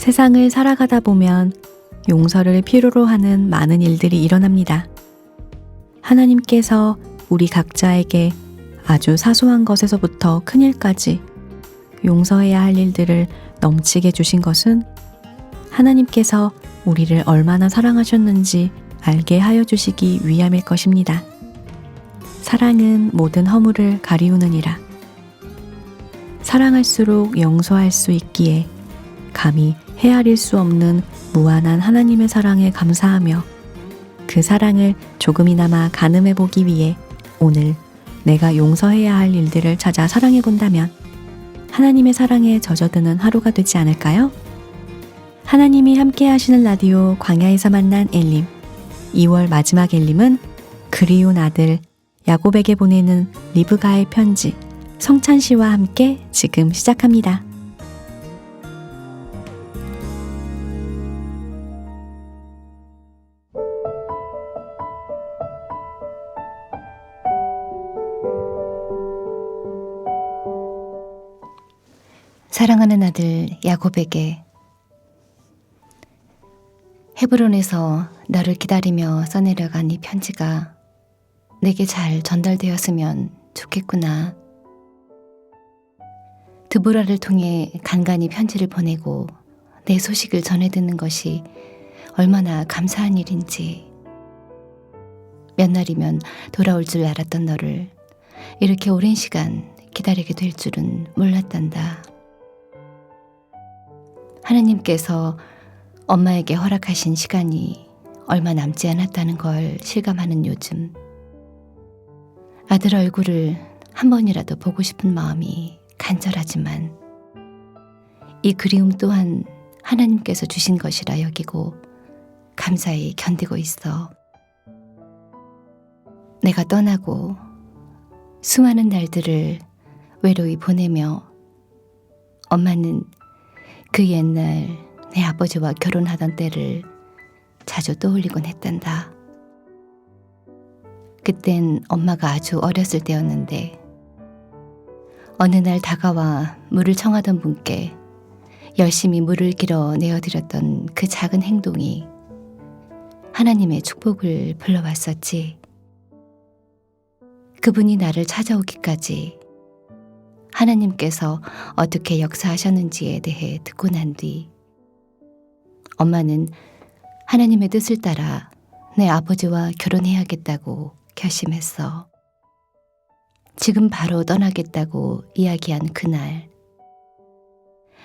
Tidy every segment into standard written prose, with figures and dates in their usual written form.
세상을 살아가다 보면 용서를 필요로 하는 많은 일들이 일어납니다. 하나님께서 우리 각자에게 아주 사소한 것에서부터 큰 일까지 용서해야 할 일들을 넘치게 주신 것은 하나님께서 우리를 얼마나 사랑하셨는지 알게 하여 주시기 위함일 것입니다. 사랑은 모든 허물을 가리우느니라. 사랑할수록 용서할 수 있기에 감히 헤아릴 수 없는 무한한 하나님의 사랑에 감사하며 그 사랑을 조금이나마 가늠해 보기 위해 오늘 내가 용서해야 할 일들을 찾아 사랑해 본다면 하나님의 사랑에 젖어드는 하루가 되지 않을까요? 하나님이 함께 하시는 라디오 광야에서 만난 엘림 2월 마지막 엘림은 그리운 아들 야곱에게 보내는 리브가의 편지 성찬 씨와 함께 지금 시작합니다. 사랑하는 아들 야곱에게 헤브론에서 너를 기다리며 써내려간 이 편지가 내게 잘 전달되었으면 좋겠구나. 드보라를 통해 간간히 편지를 보내고 내 소식을 전해 듣는 것이 얼마나 감사한 일인지. 몇 날이면 돌아올 줄 알았던 너를 이렇게 오랜 시간 기다리게 될 줄은 몰랐단다. 하나님께서 엄마에게 허락하신 시간이 얼마 남지 않았다는 걸 실감하는 요즘, 아들 얼굴을 한 번이라도 보고 싶은 마음이 간절하지만 이 그리움 또한 하나님께서 주신 것이라 여기고 감사히 견디고 있어. 내가 떠나고 수많은 날들을 외로이 보내며 엄마는 그 옛날 내 아버지와 결혼하던 때를 자주 떠올리곤 했단다. 그땐 엄마가 아주 어렸을 때였는데 어느 날 다가와 물을 청하던 분께 열심히 물을 길어 내어드렸던 그 작은 행동이 하나님의 축복을 불러왔었지. 그분이 나를 찾아오기까지 하나님께서 어떻게 역사하셨는지에 대해 듣고 난 뒤 엄마는 하나님의 뜻을 따라 내 아버지와 결혼해야겠다고 결심했어. 지금 바로 떠나겠다고 이야기한 그날,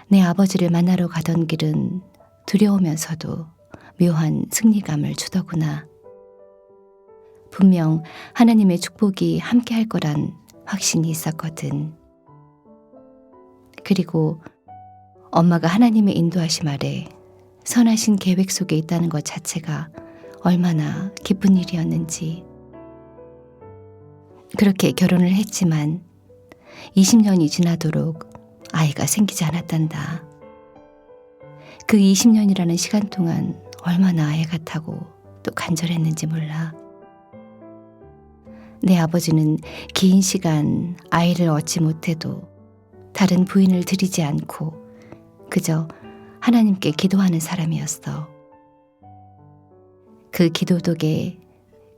내 아버지를 만나러 가던 길은 두려우면서도 묘한 승리감을 주더구나. 분명 하나님의 축복이 함께 할 거란 확신이 있었거든. 그리고 엄마가 하나님의 인도하심 아래 선하신 계획 속에 있다는 것 자체가 얼마나 기쁜 일이었는지. 그렇게 결혼을 했지만 20년이 지나도록 아이가 생기지 않았단다. 그 20년이라는 시간 동안 얼마나 애가 타고 또 간절했는지 몰라. 내 아버지는 긴 시간 아이를 얻지 못해도 다른 부인을 들이지 않고 그저 하나님께 기도하는 사람이었어. 그 기도 덕에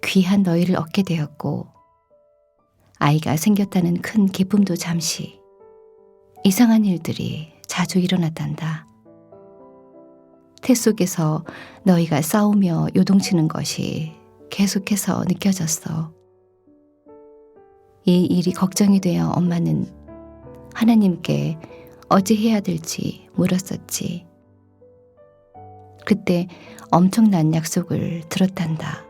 귀한 너희를 얻게 되었고 아이가 생겼다는 큰 기쁨도 잠시, 이상한 일들이 자주 일어났단다. 태 속에서 너희가 싸우며 요동치는 것이 계속해서 느껴졌어. 이 일이 걱정이 되어 엄마는 하나님께 어찌 해야 될지 물었었지. 그때 엄청난 약속을 들었단다.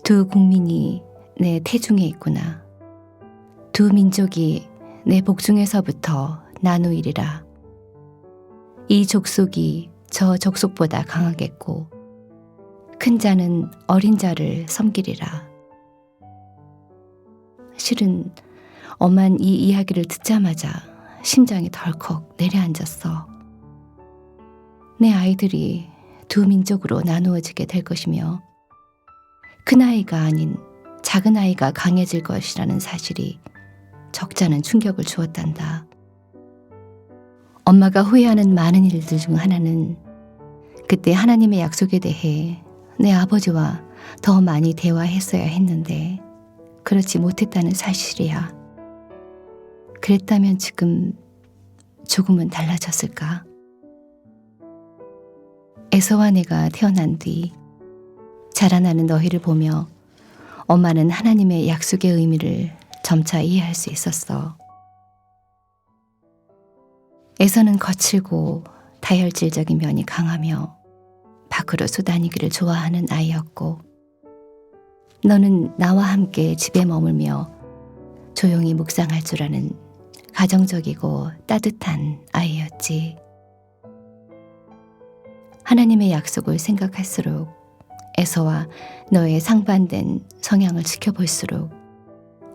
두 국민이 내 태중에 있구나. 두 민족이 내 복중에서부터 나누이리라. 이 족속이 저 족속보다 강하겠고 큰 자는 어린 자를 섬기리라. 실은 엄만 이 이야기를 듣자마자 심장이 덜컥 내려앉았어. 내 아이들이 두 민족으로 나누어지게 될 것이며 큰아이가 아닌 작은아이가 강해질 것이라는 사실이 적잖은 충격을 주었단다. 엄마가 후회하는 많은 일들 중 하나는 그때 하나님의 약속에 대해 내 아버지와 더 많이 대화했어야 했는데 그렇지 못했다는 사실이야. 그랬다면 지금 조금은 달라졌을까? 에서와 내가 태어난 뒤 자라나는 너희를 보며 엄마는 하나님의 약속의 의미를 점차 이해할 수 있었어. 에서는 거칠고 다혈질적인 면이 강하며 밖으로 쏘다니기를 좋아하는 아이였고, 너는 나와 함께 집에 머물며 조용히 묵상할 줄 아는 가정적이고 따뜻한 아이였지. 하나님의 약속을 생각할수록 에서와 너의 상반된 성향을 지켜볼수록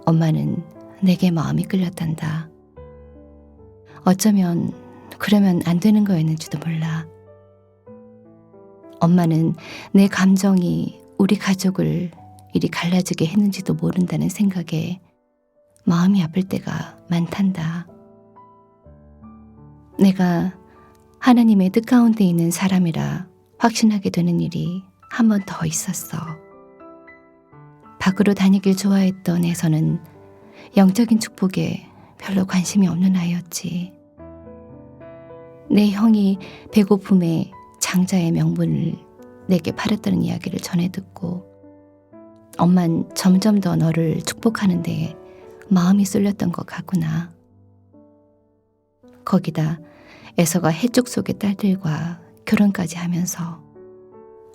엄마는 내게 마음이 끌렸단다. 어쩌면 그러면 안 되는 거였는지도 몰라. 엄마는 내 감정이 우리 가족을 이리 갈라지게 했는지도 모른다는 생각에 마음이 아플 때가 많단다. 내가 하나님의 뜻 가운데 있는 사람이라 확신하게 되는 일이 한 번 더 있었어. 밖으로 다니길 좋아했던 에서는 영적인 축복에 별로 관심이 없는 아이였지. 내 형이 배고픔에 장자의 명분을 내게 팔았다는 이야기를 전해 듣고 엄만 점점 더 너를 축복하는 데에 마음이 쏠렸던 것 같구나. 거기다 에서가 해쪽 속의 딸들과 결혼까지 하면서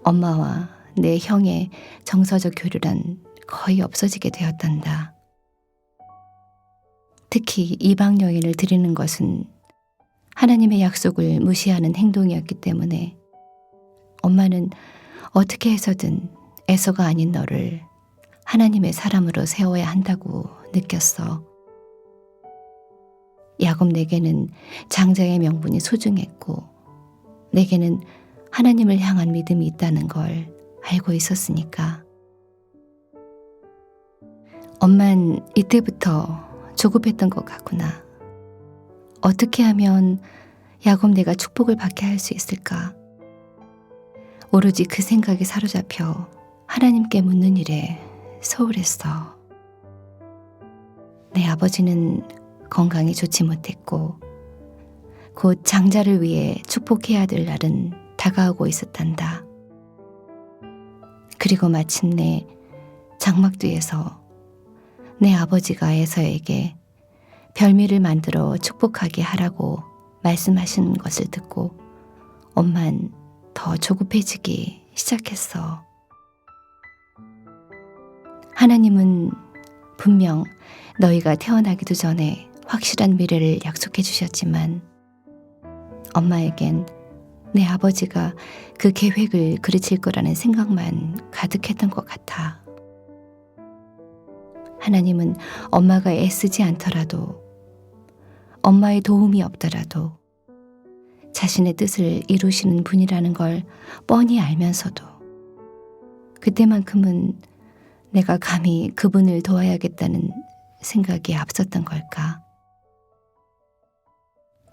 엄마와 내 형의 정서적 교류란 거의 없어지게 되었단다. 특히 이방 여인을 드리는 것은 하나님의 약속을 무시하는 행동이었기 때문에 엄마는 어떻게 해서든 에서가 아닌 너를 하나님의 사람으로 세워야 한다고 느꼈어. 야곱 내게는 장자의 명분이 소중했고 내게는 하나님을 향한 믿음이 있다는 걸 알고 있었으니까. 엄만 이때부터 조급했던 것 같구나. 어떻게 하면 야곱 내가 축복을 받게 할 수 있을까? 오로지 그 생각에 사로잡혀 하나님께 묻는 일에 소홀했어. 내 아버지는 건강이 좋지 못했고 곧 장자를 위해 축복해야 될 날은 다가오고 있었단다. 그리고 마침내 장막뒤에서 내 아버지가 에서에게 별미를 만들어 축복하게 하라고 말씀하시는 것을 듣고 엄만 더 조급해지기 시작했어. 하나님은 분명 너희가 태어나기도 전에 확실한 미래를 약속해 주셨지만 엄마에겐 내 아버지가 그 계획을 그르칠 거라는 생각만 가득했던 것 같아. 하나님은 엄마가 애쓰지 않더라도 엄마의 도움이 없더라도 자신의 뜻을 이루시는 분이라는 걸 뻔히 알면서도 그때만큼은 내가 감히 그분을 도와야겠다는 생각이 앞섰던 걸까?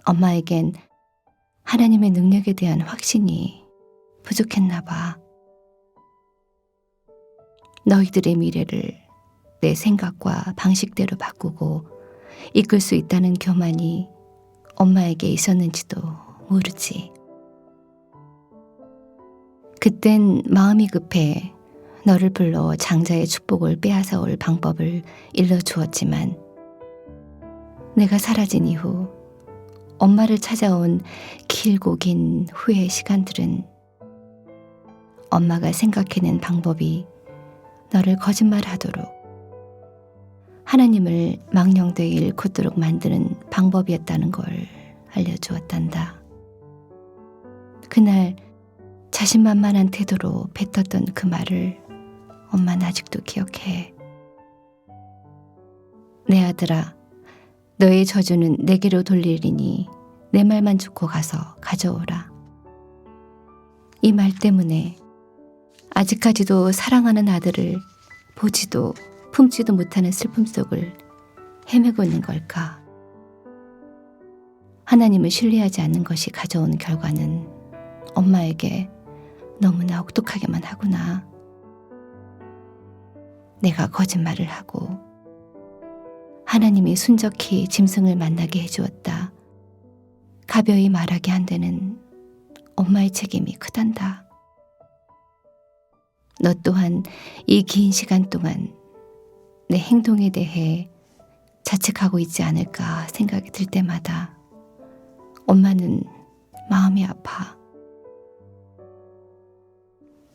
엄마에겐 하나님의 능력에 대한 확신이 부족했나 봐. 너희들의 미래를 내 생각과 방식대로 바꾸고 이끌 수 있다는 교만이 엄마에게 있었는지도 모르지. 그땐 마음이 급해 너를 불러 장자의 축복을 빼앗아 올 방법을 일러주었지만 내가 사라진 이후 엄마를 찾아온 길고 긴 후의 시간들은 엄마가 생각해낸 방법이 너를 거짓말하도록 하나님을 망령되이 일컫도록 만드는 방법이었다는 걸 알려주었단다. 그날 자신만만한 태도로 뱉었던 그 말을 엄마는 아직도 기억해. 내 아들아, 너의 저주는 내게로 돌리리니 내 말만 듣고 가서 가져오라. 이 말 때문에 아직까지도 사랑하는 아들을 보지도 품지도 못하는 슬픔 속을 헤매고 있는 걸까? 하나님을 신뢰하지 않는 것이 가져온 결과는 엄마에게 너무나 혹독하게만 하구나. 내가 거짓말을 하고 하나님이 순적히 짐승을 만나게 해주었다. 가벼이 말하게 한 데는 엄마의 책임이 크단다. 너 또한 이 긴 시간 동안 내 행동에 대해 자책하고 있지 않을까 생각이 들 때마다 엄마는 마음이 아파.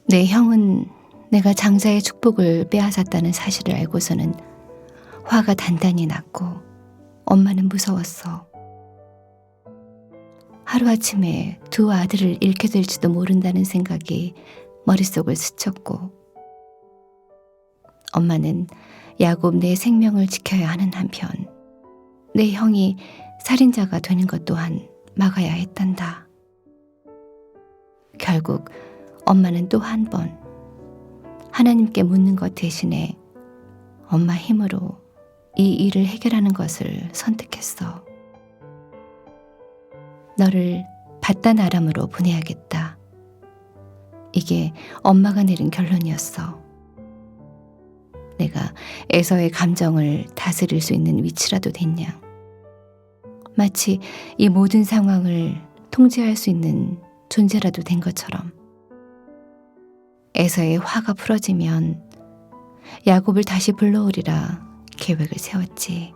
내 형은 내가 장자의 축복을 빼앗았다는 사실을 알고서는 화가 단단히 났고 엄마는 무서웠어. 하루아침에 두 아들을 잃게 될지도 모른다는 생각이 머릿속을 스쳤고 엄마는 야곱 내 생명을 지켜야 하는 한편 내 형이 살인자가 되는 것 또한 막아야 했단다. 결국 엄마는 또 한 번 하나님께 묻는 것 대신에 엄마 힘으로 이 일을 해결하는 것을 선택했어. 너를 바단 아람으로 보내야겠다. 이게 엄마가 내린 결론이었어. 내가 에서의 감정을 다스릴 수 있는 위치라도 됐냐. 마치 이 모든 상황을 통제할 수 있는 존재라도 된 것처럼 에서의 화가 풀어지면 야곱을 다시 불러오리라 계획을 세웠지.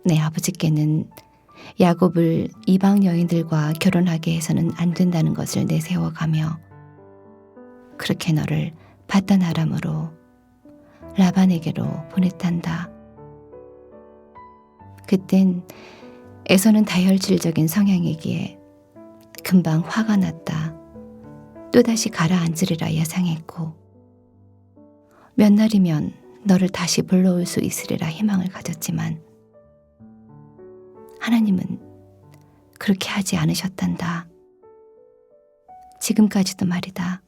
내 아버지께는 야곱을 이방 여인들과 결혼하게 해서는 안 된다는 것을 내세워가며 그렇게 너를 바단 아람으로 라반에게로 보냈단다. 그땐 에서는 다혈질적인 성향이기에 금방 화가 났다. 또다시 가라앉으리라 예상했고 몇 날이면 너를 다시 불러올 수 있으리라 희망을 가졌지만 하나님은 그렇게 하지 않으셨단다. 지금까지도 말이다.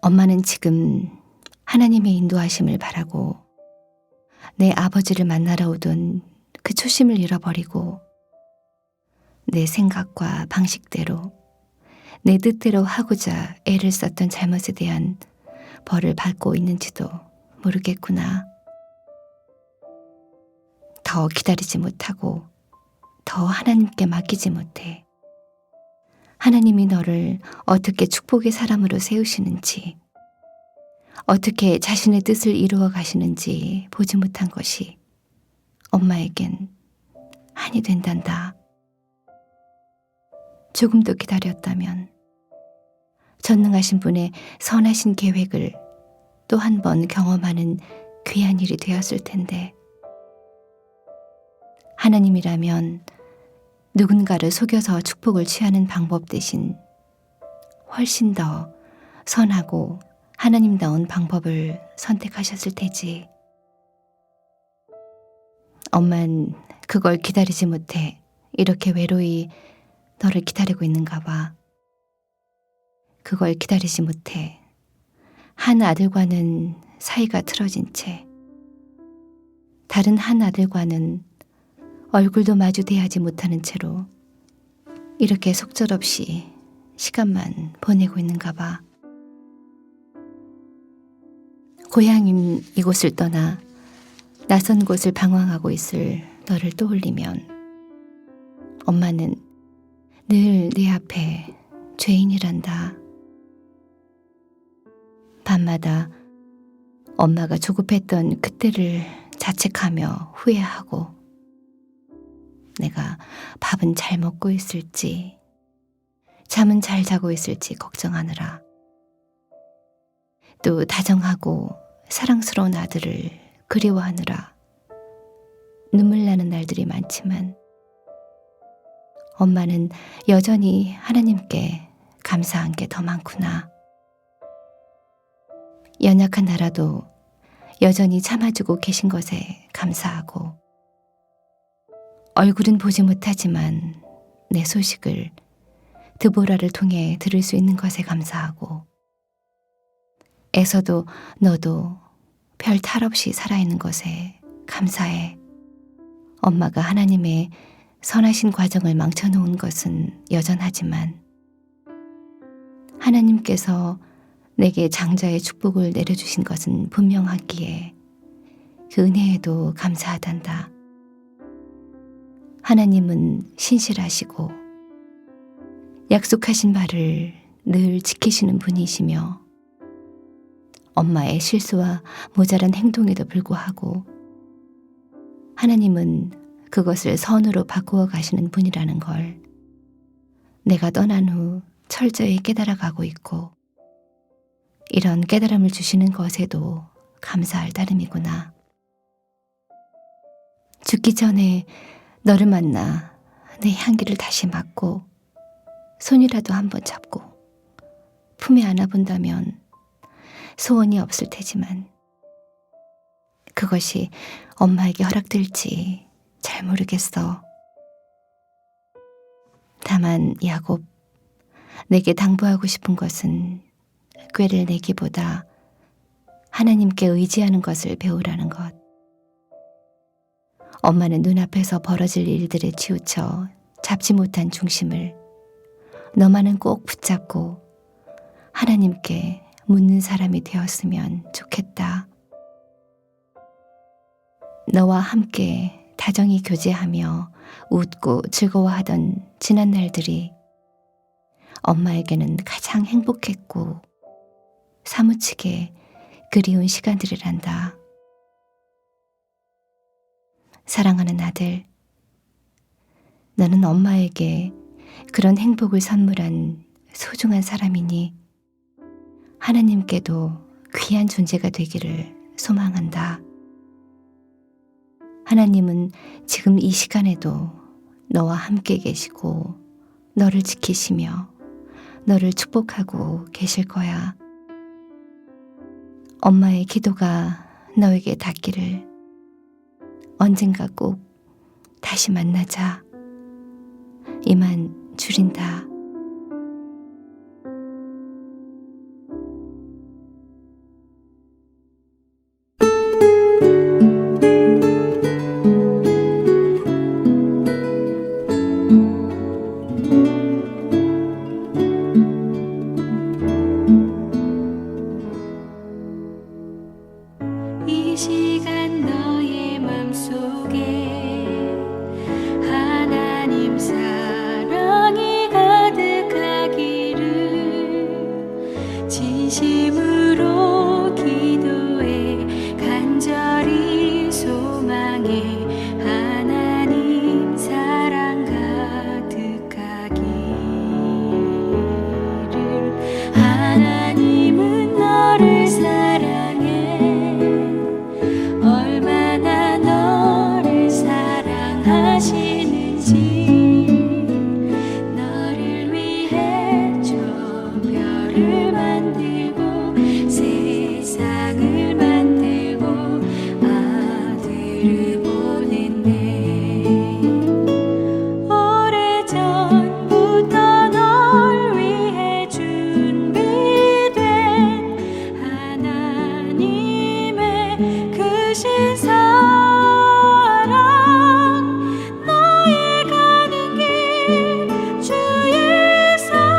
엄마는 지금 하나님의 인도하심을 바라고 내 아버지를 만나러 오던 그 초심을 잃어버리고 내 생각과 방식대로 내 뜻대로 하고자 애를 썼던 잘못에 대한 벌을 받고 있는지도 모르겠구나. 더 기다리지 못하고 더 하나님께 맡기지 못해. 하나님이 너를 어떻게 축복의 사람으로 세우시는지, 어떻게 자신의 뜻을 이루어 가시는지 보지 못한 것이 엄마에겐 한이 된단다. 조금 더 기다렸다면 전능하신 분의 선하신 계획을 또 한 번 경험하는 귀한 일이 되었을 텐데 하나님이라면 누군가를 속여서 축복을 취하는 방법 대신 훨씬 더 선하고 하나님다운 방법을 선택하셨을 테지. 엄만 그걸 기다리지 못해 이렇게 외로이 너를 기다리고 있는가 봐. 그걸 기다리지 못해 한 아들과는 사이가 틀어진 채 다른 한 아들과는 얼굴도 마주 대하지 못하는 채로 이렇게 속절없이 시간만 보내고 있는가 봐. 고향인 이곳을 떠나 낯선 곳을 방황하고 있을 너를 떠올리면 엄마는 늘 내 앞에 죄인이란다. 밤마다 엄마가 조급했던 그때를 자책하며 후회하고 내가 밥은 잘 먹고 있을지 잠은 잘 자고 있을지 걱정하느라 또 다정하고 사랑스러운 아들을 그리워하느라 눈물 나는 날들이 많지만 엄마는 여전히 하나님께 감사한 게 더 많구나. 연약한 나라도 여전히 참아주고 계신 것에 감사하고 얼굴은 보지 못하지만 내 소식을 드보라를 통해 들을 수 있는 것에 감사하고 에서도 너도 별 탈 없이 살아있는 것에 감사해. 엄마가 하나님의 선하신 과정을 망쳐놓은 것은 여전하지만 하나님께서 내게 장자의 축복을 내려주신 것은 분명하기에 그 은혜에도 감사하단다. 하나님은 신실하시고 약속하신 바를 늘 지키시는 분이시며 엄마의 실수와 모자란 행동에도 불구하고 하나님은 그것을 선으로 바꾸어 가시는 분이라는 걸 내가 떠난 후 철저히 깨달아가고 있고 이런 깨달음을 주시는 것에도 감사할 따름이구나. 죽기 전에 너를 만나 내 향기를 다시 맡고 손이라도 한번 잡고 품에 안아본다면 소원이 없을 테지만 그것이 엄마에게 허락될지 잘 모르겠어. 다만 야곱, 내게 당부하고 싶은 것은 꾀를 내기보다 하나님께 의지하는 것을 배우라는 것. 엄마는 눈앞에서 벌어질 일들에 치우쳐 잡지 못한 중심을 너만은 꼭 붙잡고 하나님께 묻는 사람이 되었으면 좋겠다. 너와 함께 다정히 교제하며 웃고 즐거워하던 지난 날들이 엄마에게는 가장 행복했고 사무치게 그리운 시간들이란다. 사랑하는 아들, 너는 엄마에게 그런 행복을 선물한 소중한 사람이니 하나님께도 귀한 존재가 되기를 소망한다. 하나님은 지금 이 시간에도 너와 함께 계시고 너를 지키시며 너를 축복하고 계실 거야. 엄마의 기도가 너에게 닿기를 언젠가 꼭 다시 만나자. 이만 줄인다. 이 시간 너의 맘속에 하나님 사랑이 가득하기를 진심으로 기도해 간절히 소망해 하나님 사랑 가득하기를. 하나님은 너를 사랑해 얼마나 너를 사랑하시는지 너를 위해 저 별을 만들고 세상을 만들고 아들을 보냈네. 오래전부터 널 위해 준비된 하나님의 크신 사랑 너의 가는 길 주의 사랑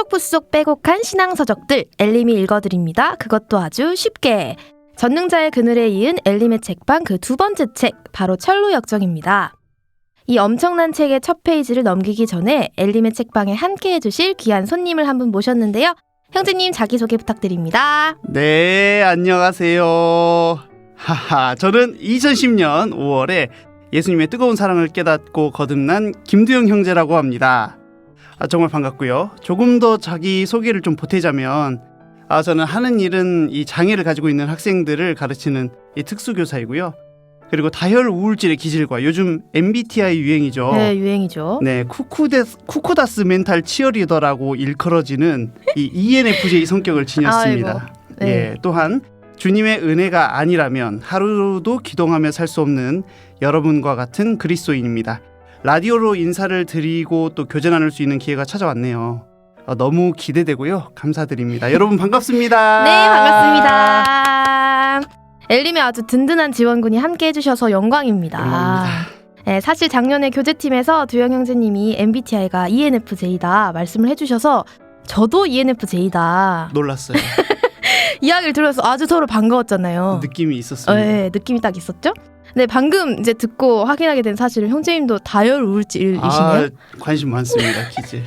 푸석푸석 빼곡한 신앙서적들 엘림이 읽어드립니다. 그것도 아주 쉽게. 전능자의 그늘에 이은 엘림의 책방 그 두 번째 책, 바로 철로역정입니다. 이 엄청난 책의 첫 페이지를 넘기기 전에 엘림의 책방에 함께 해주실 귀한 손님을 한 분 모셨는데요. 형제님 자기소개 부탁드립니다. 네, 안녕하세요. 하하, 저는 2010년 5월에 예수님의 뜨거운 사랑을 깨닫고 거듭난 김두영 형제라고 합니다. 정말 반갑고요. 조금 더 자기 소개를 좀 보태자면 저는 하는 일은 이 장애를 가지고 있는 학생들을 가르치는 이 특수교사이고요. 그리고 다혈 우울질의 기질과 요즘 MBTI 유행이죠. 네, 유행이죠. 네, 쿠쿠다스 멘탈 치어리더라고 일컬어지는 이 ENFJ 성격을 지녔습니다. 네. 예, 또한 주님의 은혜가 아니라면 하루도 기동하며 살 수 없는 여러분과 같은 그리스도인입니다. 라디오로 인사를 드리고 또 교제 나눌 수 있는 기회가 찾아왔네요. 너무 기대되고요. 감사드립니다. 여러분 반갑습니다. 네, 반갑습니다. 엘림의 아주 든든한 지원군이 함께 해주셔서 영광입니다. 영광입니다. 네, 사실 작년에 교제팀에서 두영 형제님이 MBTI가 ENFJ다 말씀을 해주셔서 저도 ENFJ다 놀랐어요. 이야기를 들어서 아주 서로 반가웠잖아요. 느낌이 있었습니다. 네, 느낌이 딱 있었죠? 네, 방금 이제 듣고 확인하게 된 사실은 형제님도 다혈 우울질이시네요. 관심 많습니다. 기질.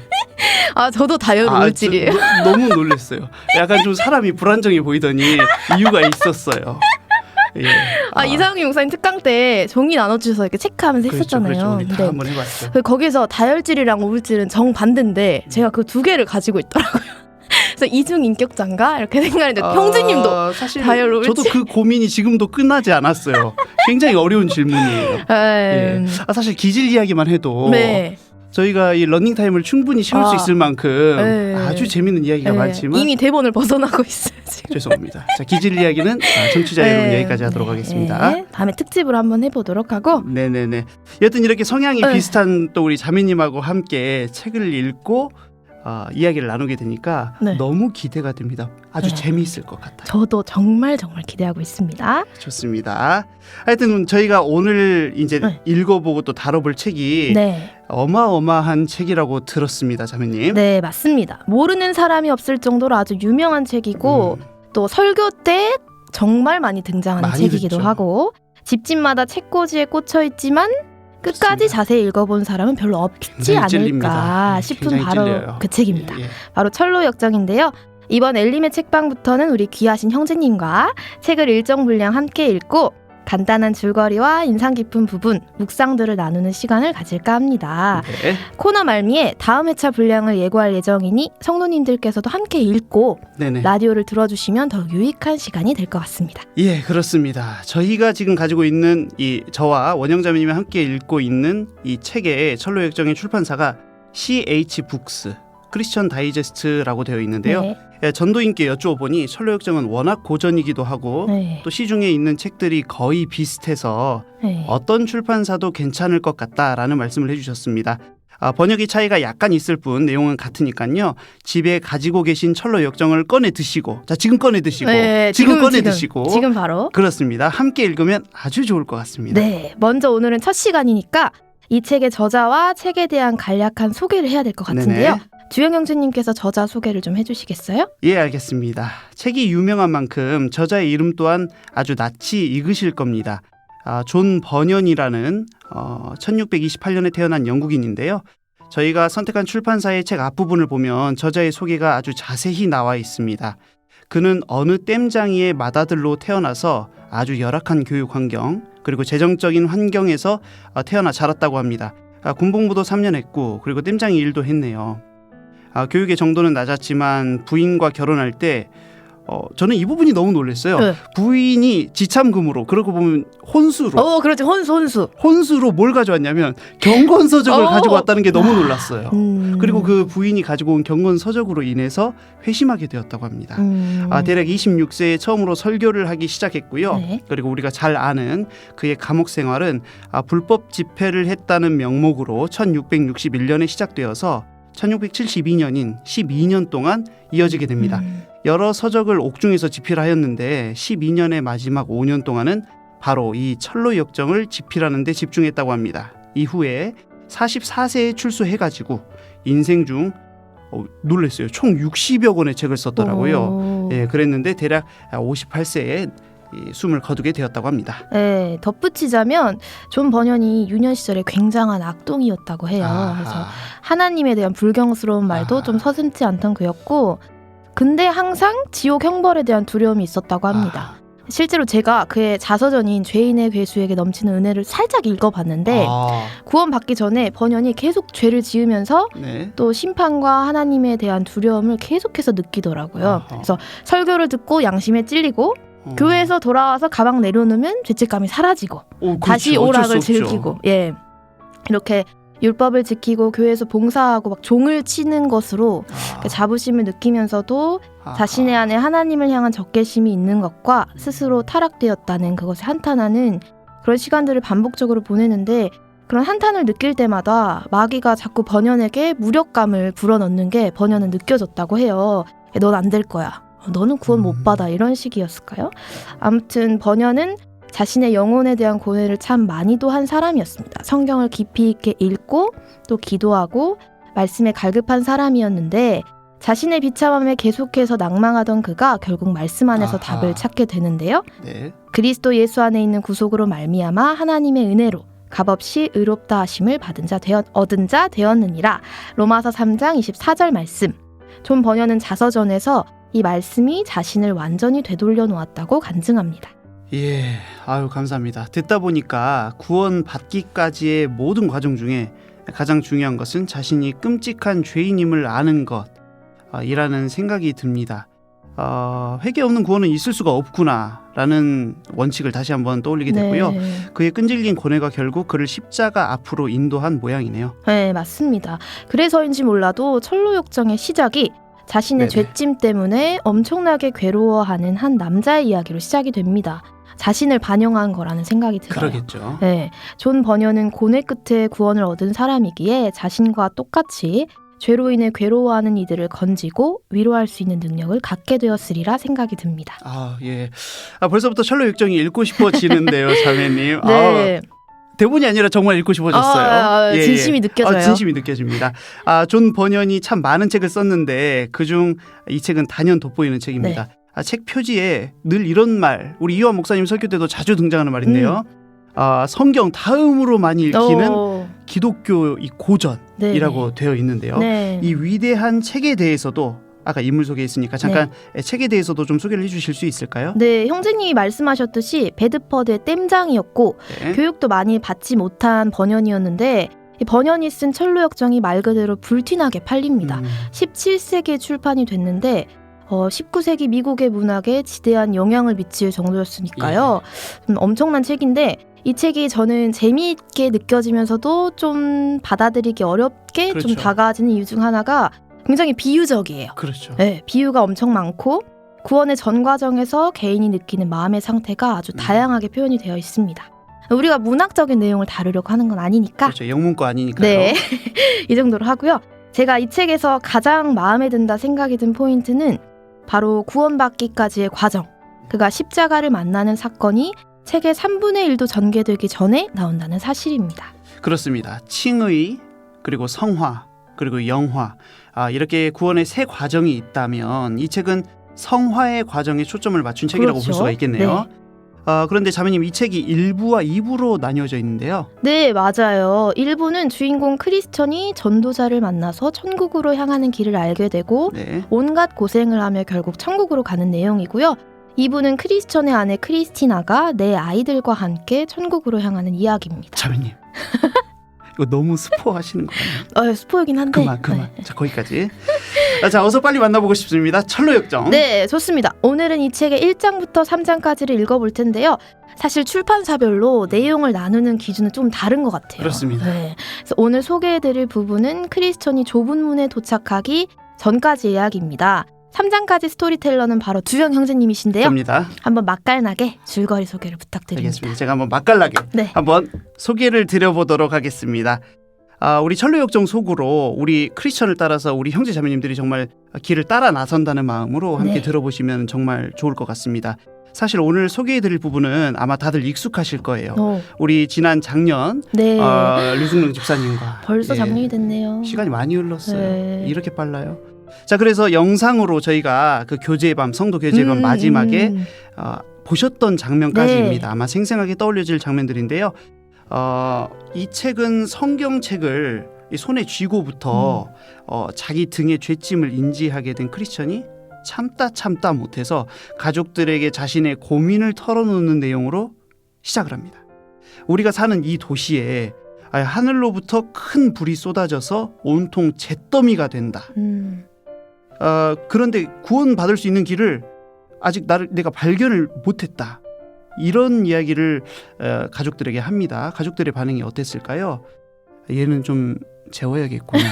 저도 다혈 우울질이에요. 너무 놀랐어요. 약간 좀 사람이 불안정해 보이더니 이유가 있었어요. 예. 이상훈 목사님 특강 때 종이 나눠주셔서 이렇게 체크하면서 했었잖아요. 그렇죠. 우리 다 네. 한번 해봤죠. 거기서 다혈질이랑 우울질은 정반대인데 제가 그 두 개를 가지고 있더라고요. 그래서 이중인격자인가 이렇게 생각했는데 형제님도 사실 다혈 우울질. 저도 그 고민이 지금도 끝나지 않았어요. 굉장히 어려운 질문이에요. 예. 사실 기질 이야기만 해도 네. 저희가 이 러닝 타임을 충분히 채울 수 있을 만큼 네. 아주 재밌는 이야기가 많지만 이미 대본을 벗어나고 있어요. 지금. 죄송합니다. 자, 기질 이야기는 청취자 여러분 여기까지 하도록 하겠습니다. 네. 다음에 특집으로 한번 해보도록 하고. 네네네. 여튼 이렇게 성향이 비슷한 또 우리 자매님하고 함께 책을 읽고 이야기를 나누게 되니까 너무 기대가 됩니다. 아주 재미있을 것 같아요. 저도 정말 기대하고 있습니다. 좋습니다. 하여튼 저희가 오늘 이제 읽어보고 또 다뤄볼 책이 어마어마한 책이라고 들었습니다, 자매님. 네, 맞습니다. 모르는 사람이 없을 정도로 아주 유명한 책이고 또 설교 때 정말 많이 등장하는 많이 책이기도 듣죠. 하고 집집마다 책꽂이에 꽂혀 있지만 끝까지 그렇습니다. 자세히 읽어본 사람은 별로 없지 굉장히 않을까 찔립니다. 싶은 굉장히 바로 찔려요. 그 책입니다. 예. 바로 철로역정인데요. 이번 엘림의 책방부터는 우리 귀하신 형제님과 책을 일정 분량 함께 읽고 간단한 줄거리와 인상 깊은 부분, 묵상들을 나누는 시간을 가질까 합니다. 네. 코너 말미에 다음 회차 분량을 예고할 예정이니 성도님들께서도 함께 읽고 네네. 라디오를 들어주시면 더 유익한 시간이 될 것 같습니다. 예, 그렇습니다. 저희가 지금 가지고 있는 이 저와 원영자매님이 함께 읽고 있는 이 책의 철로역정의 출판사가 CH 북스 크리스천 다이제스트라고 되어 있는데요. 네. 예, 전도인께 여쭈어보니 철로역정은 워낙 고전이기도 하고 네. 또 시중에 있는 책들이 거의 비슷해서 네. 어떤 출판사도 괜찮을 것 같다라는 말씀을 해주셨습니다. 번역의 차이가 약간 있을 뿐 내용은 같으니까요. 집에 가지고 계신 철로역정을 꺼내 드시고, 자 지금 꺼내 드시고, 네, 지금 꺼내 드시고, 지금 바로 그렇습니다. 함께 읽으면 아주 좋을 것 같습니다. 네, 먼저 오늘은 첫 시간이니까 이 책의 저자와 책에 대한 간략한 소개를 해야 될 것 같은데요. 네네. 주영 형제님께서 저자 소개를 좀 해주시겠어요? 예, 알겠습니다. 책이 유명한 만큼 저자의 이름 또한 아주 낯이 익으실 겁니다. 존 버년이라는 1628년에 태어난 영국인인데요. 저희가 선택한 출판사의 책 앞부분을 보면 저자의 소개가 아주 자세히 나와 있습니다. 그는 어느 땜장이의 맏아들로 태어나서 아주 열악한 교육 환경 그리고 재정적인 환경에서 태어나 자랐다고 합니다. 군복무도 3년 했고 그리고 땜장이 일도 했네요. 교육의 정도는 낮았지만 부인과 결혼할 때 저는 이 부분이 너무 놀랐어요. 네. 부인이 지참금으로 그러고 보면 혼수로 그렇지 혼수. 혼수로 뭘 가져왔냐면 경건서적을 가지고 왔다는 게 너무 놀랐어요. 그리고 그 부인이 가지고 온 경건서적으로 인해서 회심하게 되었다고 합니다. 대략 26세에 처음으로 설교를 하기 시작했고요. 네. 그리고 우리가 잘 아는 그의 감옥 생활은 불법 집회를 했다는 명목으로 1661년에 시작되어서 1672년인 12년 동안 이어지게 됩니다. 여러 서적을 옥중에서 집필하였는데 12년의 마지막 5년 동안은 바로 이 철로역정을 집필하는 데 집중했다고 합니다. 이후에 44세에 출소해가지고 인생 중 놀랐어요. 총 60여 권의 책을 썼더라고요. 오. 예, 그랬는데 대략 58세에 숨을 거두게 되었다고 합니다. 네, 덧붙이자면 존 버년이 유년 시절에 굉장한 악동이었다고 해요. 그래서 하나님에 대한 불경스러운 말도 좀 서슴지 않던 그였고, 근데 항상 지옥 형벌에 대한 두려움이 있었다고 합니다. 실제로 제가 그의 자서전인 죄인의 괴수에게 넘치는 은혜를 살짝 읽어봤는데 구원받기 전에 버년이 계속 죄를 지으면서 네. 또 심판과 하나님에 대한 두려움을 계속해서 느끼더라고요. 아하. 그래서 설교를 듣고 양심에 찔리고 교회에서 돌아와서 가방 내려놓으면 죄책감이 사라지고 그렇죠. 다시 어쩔 오락을 수 없죠. 즐기고 이렇게 율법을 지키고 교회에서 봉사하고 막 종을 치는 것으로 그 자부심을 느끼면서도 자신의 안에 하나님을 향한 적개심이 있는 것과 스스로 타락되었다는 그것에 한탄하는 그런 시간들을 반복적으로 보내는데, 그런 한탄을 느낄 때마다 마귀가 자꾸 버년에게 무력감을 불어넣는 게 버년은 느껴졌다고 해요. 넌 안 될 거야. 너는 구원 못 받아. 이런 식이었을까요? 아무튼 버년은 자신의 영혼에 대한 고뇌를 참 많이도 한 사람이었습니다. 성경을 깊이 있게 읽고 또 기도하고 말씀에 갈급한 사람이었는데, 자신의 비참함에 계속해서 낭망하던 그가 결국 말씀 안에서 아하. 답을 찾게 되는데요. 네. 그리스도 예수 안에 있는 구속으로 말미암아 하나님의 은혜로 값없이 의롭다 하심을 얻은 자 되었느니라. 로마서 3장 24절 말씀. 존 버년은 자서전에서 이 말씀이 자신을 완전히 되돌려 놓았다고 간증합니다. 예, 아유 감사합니다. 듣다 보니까 구원 받기까지의 모든 과정 중에 가장 중요한 것은 자신이 끔찍한 죄인임을 아는 것이라는 생각이 듭니다. 회개 없는 구원은 있을 수가 없구나라는 원칙을 다시 한번 떠올리게 되고요. 그의 끈질긴 고뇌가 결국 그를 십자가 앞으로 인도한 모양이네요. 네, 맞습니다. 그래서인지 몰라도 철로역정의 시작이 자신의 네네. 죄짐 때문에 엄청나게 괴로워하는 한 남자의 이야기로 시작이 됩니다. 자신을 반영한 거라는 생각이 들어요. 그러겠죠. 네, 존 버년은 고뇌 끝에 구원을 얻은 사람이기에 자신과 똑같이 죄로 인해 괴로워하는 이들을 건지고 위로할 수 있는 능력을 갖게 되었으리라 생각이 듭니다. 예. 벌써부터 철로 육정이 읽고 싶어지는데요, 자매님. 네, 대본이 아니라 정말 읽고 싶어졌어요. 진심이 느껴져요. 진심이 느껴집니다. 존 버년이 참 많은 책을 썼는데 그중 이 책은 단연 돋보이는 책입니다. 책 표지에 늘 이런 말, 우리 이완 목사님 설교 때도 자주 등장하는 말인데요. 성경 다음으로 많이 읽히는 기독교 이 고전이라고 되어 있는데요. 네. 이 위대한 책에 대해서도 아까 인물 소개했으니까 잠깐 책에 대해서도 좀 소개를 해주실 수 있을까요? 네, 형제님이 말씀하셨듯이 베드퍼드의 땜장이었고 네. 교육도 많이 받지 못한 버년이었는데, 이 버년이 쓴 철로역정이 말 그대로 불티나게 팔립니다. 17세기에 출판이 됐는데 19세기 미국의 문학에 지대한 영향을 미칠 정도였으니까요. 엄청난 책인데, 이 책이 저는 재미있게 느껴지면서도 좀 받아들이기 어렵게 그렇죠. 좀 다가지는 이유 중 하나가 굉장히 비유적이에요. 그렇죠. 네, 비유가 엄청 많고 구원의 전 과정에서 개인이 느끼는 마음의 상태가 아주 다양하게 표현이 되어 있습니다. 우리가 문학적인 내용을 다루려고 하는 건 아니니까 그렇죠. 영문과 아니니까요. 네, 이 정도로 하고요. 제가 이 책에서 가장 마음에 든다 생각이 든 포인트는 바로 구원받기까지의 과정, 그가 십자가를 만나는 사건이 책의 3분의 1도 전개되기 전에 나온다는 사실입니다. 그렇습니다. 칭의, 그리고 성화, 그리고 영화, 이렇게 구원의 세 과정이 있다면 이 책은 성화의 과정에 초점을 맞춘 책이라고 그렇죠. 볼 수가 있겠네요. 네. 그런데 자매님, 이 책이 1부와 2부로 나뉘어져 있는데요. 네, 맞아요. 1부는 주인공 크리스천이 전도자를 만나서 천국으로 향하는 길을 알게 되고 네. 온갖 고생을 하며 결국 천국으로 가는 내용이고요. 2부는 크리스천의 아내 크리스티나가 내 아이들과 함께 천국으로 향하는 이야기입니다. 자매님, 이거 너무 스포하시는 거 아니에요? 스포이긴 한데. 그만. 자, 거기까지. 자, 어서 빨리 만나보고 싶습니다. 철로역정. 네, 좋습니다. 오늘은 이 책의 1장부터 3장까지를 읽어볼 텐데요. 사실 출판사별로 내용을 나누는 기준은 좀 다른 것 같아요. 그렇습니다. 네. 그래서 오늘 소개해드릴 부분은 크리스천이 좁은 문에 도착하기 전까지 이야기입니다. 3장까지 스토리텔러는 바로 두영 형제님이신데요. 됩니다. 한번 맛깔나게 줄거리 소개를 부탁드립니다. 알겠습니다. 제가 한번 맛깔나게 네. 한번 소개를 드려보도록 하겠습니다. 우리 철로역정 속으로 우리 크리스천을 따라서 우리 형제 자매님들이 정말 길을 따라 나선다는 마음으로 함께 네. 들어보시면 정말 좋을 것 같습니다. 사실 오늘 소개해드릴 부분은 아마 다들 익숙하실 거예요. 우리 지난 작년 네. 류승룡 집사님과 벌써 예, 작년이 됐네요. 시간이 많이 흘렀어요. 네. 이렇게 빨라요. 자, 그래서 영상으로 저희가 그 교제의 밤, 성도 교제의 밤 마지막에 보셨던 장면까지입니다. 아마 생생하게 떠올려질 장면들인데요. 이 책은 성경책을 이 손에 쥐고부터 자기 등의 죄짐을 인지하게 된 크리스천이 참다 못해서 가족들에게 자신의 고민을 털어놓는 내용으로 시작을 합니다. 우리가 사는 이 도시에 하늘로부터 큰 불이 쏟아져서 온통 잿더미가 된다. 그런데 구원받을 수 있는 길을 아직 내가 발견을 못했다. 이런 이야기를 가족들에게 합니다. 가족들의 반응이 어땠을까요? 얘는 좀 재워야겠구나.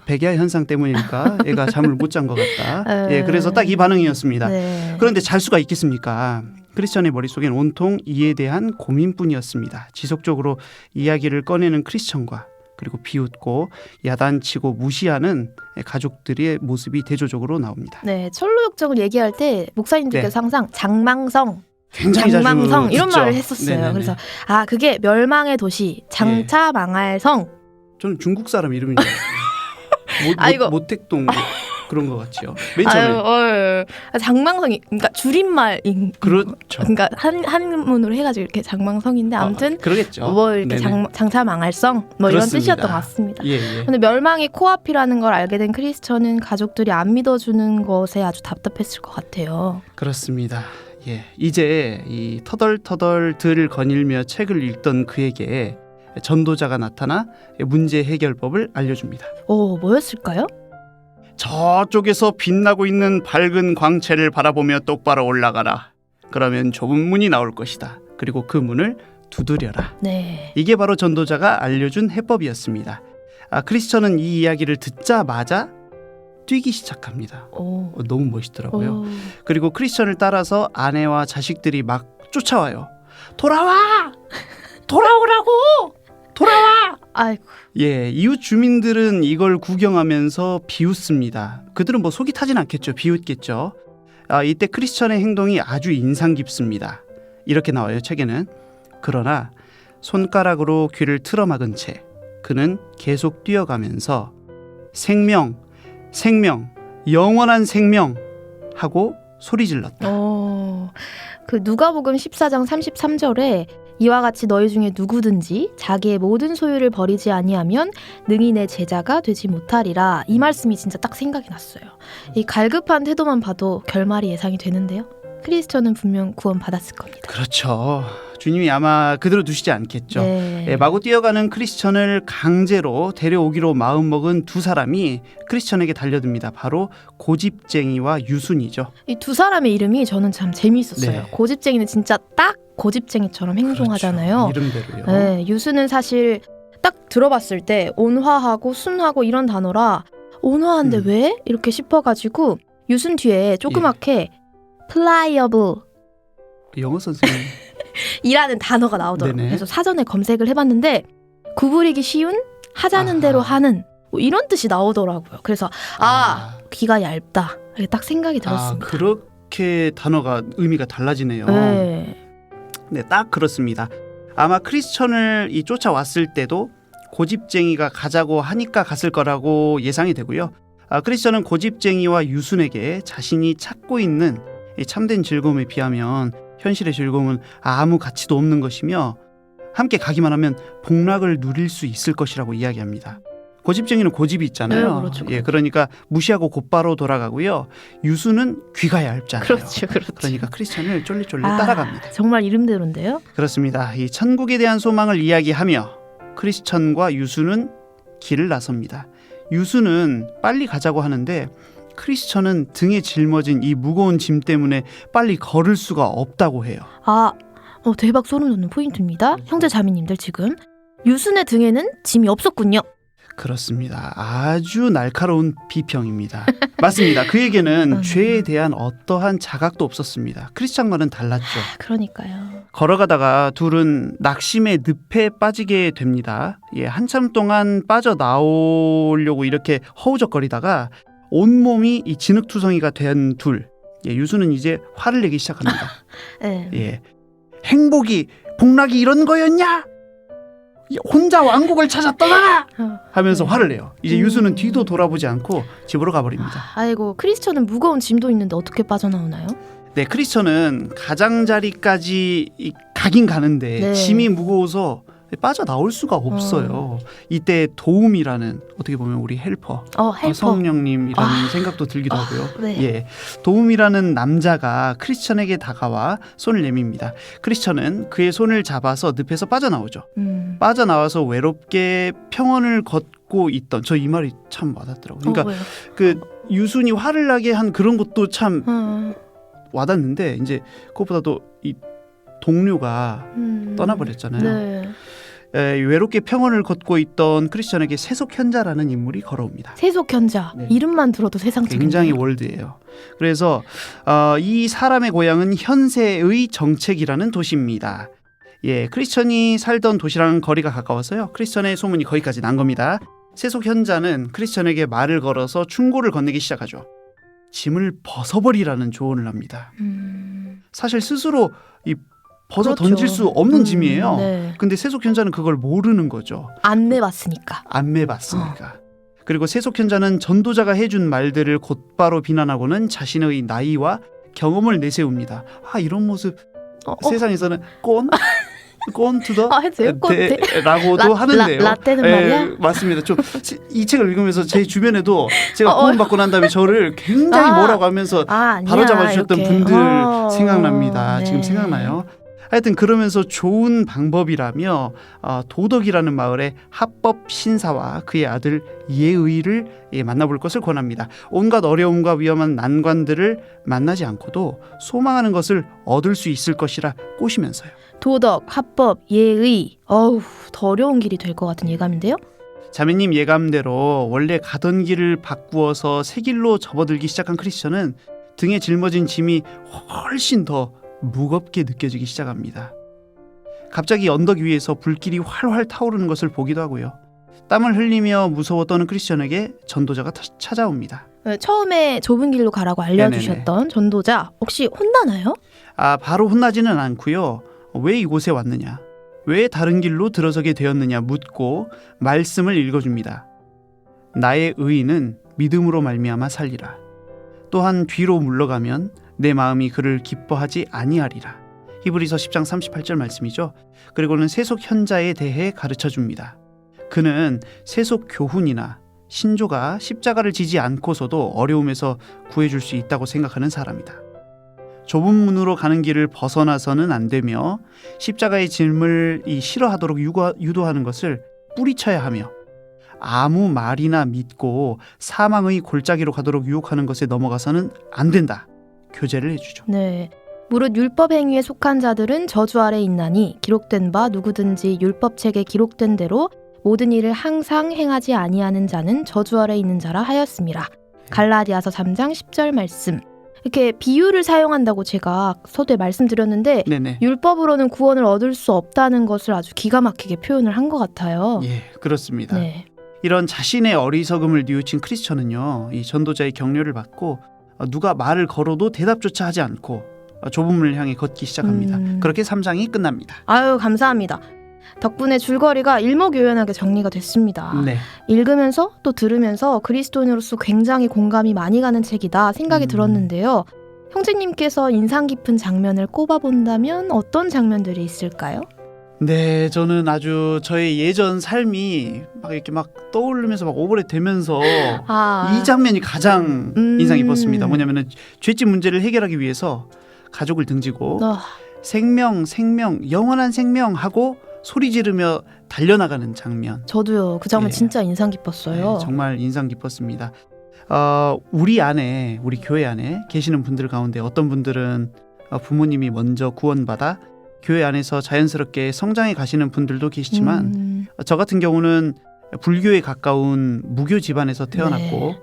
백야 현상 때문이니까 얘가 잠을 못 잔 것 같다. 예, 그래서 딱 이 반응이었습니다. 네. 그런데 잘 수가 있겠습니까? 크리스천의 머릿속엔 온통 이에 대한 고민뿐이었습니다. 지속적으로 이야기를 꺼내는 크리스천과 그리고 비웃고 야단치고 무시하는 가족들의 모습이 대조적으로 나옵니다. 네, 철로역정을 얘기할 때 목사님들께서 네. 항상 장망성, 굉장히 장망성 자주 이런 듣죠. 말을 했었어요. 네네네. 그래서 그게 멸망의 도시, 장차 망할 성. 저는 중국 사람 이름인 줄 알았어요. 아이고. 모택동 그런 것 같죠. 맨 처음에. 장망성이 그러니까 줄임말인 그렇죠. 그러니까 한문으로 해가지고 이렇게 장망성인데 아무튼 그러겠죠. 뭐 이렇게 네네. 장차 망할 성 뭐 이런 그렇습니다. 뜻이었던 것 같습니다. 예. 근데 멸망이 코앞이라는 걸 알게 된 크리스천은 가족들이 안 믿어주는 것에 아주 답답했을 것 같아요. 그렇습니다. 예, 이제 이 터덜터덜 들 거닐며 책을 읽던 그에게 전도자가 나타나 문제 해결법을 알려줍니다. 뭐였을까요? 저쪽에서 빛나고 있는 밝은 광채를 바라보며 똑바로 올라가라. 그러면 좁은 문이 나올 것이다. 그리고 그 문을 두드려라. 네. 이게 바로 전도자가 알려준 해법이었습니다. 크리스천은 이 이야기를 듣자마자 뛰기 시작합니다. 너무 멋있더라고요. 그리고 크리스천을 따라서 아내와 자식들이 막 쫓아와요. 돌아와! 돌아오라고! 돌아와! 아이고. 예, 이웃 주민들은 이걸 구경하면서 비웃습니다. 그들은 뭐 속이 타진 않겠죠. 비웃겠죠. 이때 크리스천의 행동이 아주 인상 깊습니다. 이렇게 나와요, 책에는. 그러나 손가락으로 귀를 틀어막은 채 그는 계속 뛰어가면서 생명, 영원한 생명 하고 소리 질렀다. 그 누가복음 14장 33절에 이와 같이 너희 중에 누구든지 자기의 모든 소유를 버리지 아니하면 능히 내 제자가 되지 못하리라. 이 말씀이 진짜 딱 생각이 났어요. 이 갈급한 태도만 봐도 결말이 예상이 되는데요. 크리스천은 분명 구원 받았을 겁니다. 그렇죠. 주님이 아마 그대로 두시지 않겠죠. 네. 예, 마구 뛰어가는 크리스천을 강제로 데려오기로 마음먹은 두 사람이 크리스천에게 달려듭니다. 바로 고집쟁이와 유순이죠. 이 두 사람의 이름이 저는 참 재미있었어요. 네. 고집쟁이는 진짜 딱 고집쟁이처럼 행동하잖아요. 그렇죠. 이름대로요. 네, 유수는 사실 딱 들어봤을 때 온화하고 순하고 이런 단어라 온화한데 왜? 이렇게 싶어가지고 유순 뒤에 조그맣게 pliable 영어 선생님. 이라는 단어가 나오더라고요. 네네. 그래서 사전에 검색을 해봤는데 구부리기 쉬운 하자는 대로 하는 뭐 이런 뜻이 나오더라고요. 그래서 귀가 얇다 이렇게 딱 생각이 들었습니다. 그렇게 단어가 의미가 달라지네요. 네, 딱 그렇습니다. 아마 크리스천을 쫓아왔을 때도 고집쟁이가 가자고 하니까 갔을 거라고 예상이 되고요. 크리스천은 고집쟁이와 유순에게 자신이 찾고 있는 이 참된 즐거움에 비하면 현실의 즐거움은 아무 가치도 없는 것이며 함께 가기만 하면 복락을 누릴 수 있을 것이라고 이야기합니다. 고집쟁이는 고집이 있잖아요. 네, 그렇죠. 예, 그러니까 무시하고 곧바로 돌아가고요. 유수는 귀가 얇잖아요. 그렇죠. 그러니까 크리스천을 쫄리쫄리 따라갑니다. 정말 이름대로인데요. 그렇습니다. 이 천국에 대한 소망을 이야기하며 크리스천과 유수는 길을 나섭니다. 유수는 빨리 가자고 하는데 크리스천은 등에 짊어진 이 무거운 짐 때문에 빨리 걸을 수가 없다고 해요. 대박 소름 돋는 포인트입니다. 형제 자매님들 지금 유순의 등에는 짐이 없었군요. 그렇습니다. 아주 날카로운 비평입니다. 맞습니다. 그에게는 죄에 대한 어떠한 자각도 없었습니다. 크리스찬과는 달랐죠. 그러니까요. 걸어가다가 둘은 낙심의 늪에 빠지게 됩니다. 예, 한참 동안 빠져나오려고 이렇게 허우적거리다가 온몸이 이 진흙투성이가 된 둘. 예, 유수는 이제 화를 내기 시작합니다. 네. 예, 행복이 복락이 이런 거였냐? 혼자 왕국을 찾았더라! 하면서 네. 화를 내요. 이제 유수는 뒤도 돌아보지 않고 집으로 가버립니다. 아이고, 크리스천은 무거운 짐도 있는데 어떻게 빠져나오나요? 네, 크리스천은 가장자리까지 가긴 가는데 네. 짐이 무거워서 빠져나올 수가 없어요. 이때 도움이라는, 어떻게 보면 우리 헬퍼, 헬퍼. 성령님이라는 생각도 들기도 하고요. 네. 예, 도움이라는 남자가 크리스천에게 다가와 손을 내밉니다. 크리스천은 그의 손을 잡아서 늪에서 빠져나오죠. 빠져나와서 외롭게 평원을 걷고 있던, 저 이 말이 참 와닿더라고요. 그러니까 왜요? 그 유순이 화를 나게 한 그런 것도 참 와닿는데, 이제 그것보다도 이 동료가 떠나버렸잖아요. 네. 외롭게 평원을 걷고 있던 크리스천에게 세속현자라는 인물이 걸어옵니다. 세속현자. 네. 이름만 들어도 세상적이네요. 굉장히 월드예요. 그래서 이 사람의 고향은 현세의 정책이라는 도시입니다. 예, 크리스천이 살던 도시랑 거리가 가까워서요. 크리스천의 소문이 거기까지 난 겁니다. 세속현자는 크리스천에게 말을 걸어서 충고를 건네기 시작하죠. 짐을 벗어버리라는 조언을 합니다. 사실 스스로 이 벗어 그렇죠. 던질 수 없는 짐이에요. 네. 근데 세속현자는 그걸 모르는 거죠. 안 내봤으니까. 안 매봤으니까. 그리고 세속현자는 전도자가 해준 말들을 곧바로 비난하고는 자신의 나이와 경험을 내세웁니다. 이런 모습 세상에서는 꼰 투더 해도 돼요? 라고도 하는데요. 라떼는 말이야? 맞습니다. 좀 이 책을 읽으면서 제 주변에도 제가 구원받고 난 다음에 저를 굉장히 뭐라고 하면서 아니야, 바로잡아 주셨던 이렇게. 분들 생각납니다. 네. 지금 생각나요. 하여튼 그러면서 좋은 방법이라며 도덕이라는 마을의 합법 신사와 그의 아들 예의를 만나볼 것을 권합니다. 온갖 어려움과 위험한 난관들을 만나지 않고도 소망하는 것을 얻을 수 있을 것이라 꼬시면서요. 도덕, 합법, 예의. 더 어려운 길이 될 것 같은 예감인데요? 자매님 예감대로 원래 가던 길을 바꾸어서 새 길로 접어들기 시작한 크리스천은 등에 짊어진 짐이 훨씬 더 무겁게 느껴지기 시작합니다. 갑자기 언덕 위에서 불길이 활활 타오르는 것을 보기도 하고요. 땀을 흘리며 무서워 떠는 크리스천에게 전도자가 찾아옵니다. 처음에 좁은 길로 가라고 알려주셨던 전도자 혹시 혼나나요? 바로 혼나지는 않고요. 왜 이곳에 왔느냐, 왜 다른 길로 들어서게 되었느냐 묻고 말씀을 읽어줍니다. 나의 의인은 믿음으로 말미암아 살리라. 또한 뒤로 물러가면 내 마음이 그를 기뻐하지 아니하리라. 히브리서 10장 38절 말씀이죠. 그리고는 세속 현자에 대해 가르쳐줍니다. 그는 세속 교훈이나 신조가 십자가를 지지 않고서도 어려움에서 구해줄 수 있다고 생각하는 사람이다. 좁은 문으로 가는 길을 벗어나서는 안 되며 십자가의 짐을 싫어하도록 유도하는 것을 뿌리쳐야 하며 아무 말이나 믿고 사망의 골짜기로 가도록 유혹하는 것에 넘어가서는 안 된다. 교제를 해주죠. 네. 무릇 율법 행위에 속한 자들은 저주 아래 있나니 기록된 바 누구든지 율법책에 기록된 대로 모든 일을 항상 행하지 아니하는 자는 저주 아래 있는 자라 하였습니다. 갈라디아서 3장 10절 말씀. 이렇게 비유를 사용한다고 제가 서두에 말씀드렸는데 네네. 율법으로는 구원을 얻을 수 없다는 것을 아주 기가 막히게 표현을 한 것 같아요. 예, 그렇습니다. 네. 이런 자신의 어리석음을 뉘우친 크리스천은요, 이 전도자의 격려를 받고 누가 말을 걸어도 대답조차 하지 않고 좁은 문을 향해 걷기 시작합니다. 그렇게 3장이 끝납니다. 아유, 감사합니다. 덕분에 줄거리가 일목요연하게 정리가 됐습니다. 네. 읽으면서 또 들으면서 그리스도인으로서 굉장히 공감이 많이 가는 책이다 생각이 들었는데요. 형제님께서 인상 깊은 장면을 꼽아본다면 어떤 장면들이 있을까요? 네, 저는 아주 저의 예전 삶이 막 이렇게 막 떠오르면서 막 오버랩되면서 이 장면이 가장 인상 깊었습니다. 뭐냐면은 죄집 문제를 해결하기 위해서 가족을 등지고 생명, 영원한 생명하고 소리 지르며 달려나가는 장면. 저도요. 그 장면 예. 진짜 인상 깊었어요. 네, 정말 인상 깊었습니다. 우리 교회 안에 계시는 분들 가운데 어떤 분들은 부모님이 먼저 구원받아 교회 안에서 자연스럽게 성장해 가시는 분들도 계시지만 저 같은 경우는 불교에 가까운 무교 집안에서 태어났고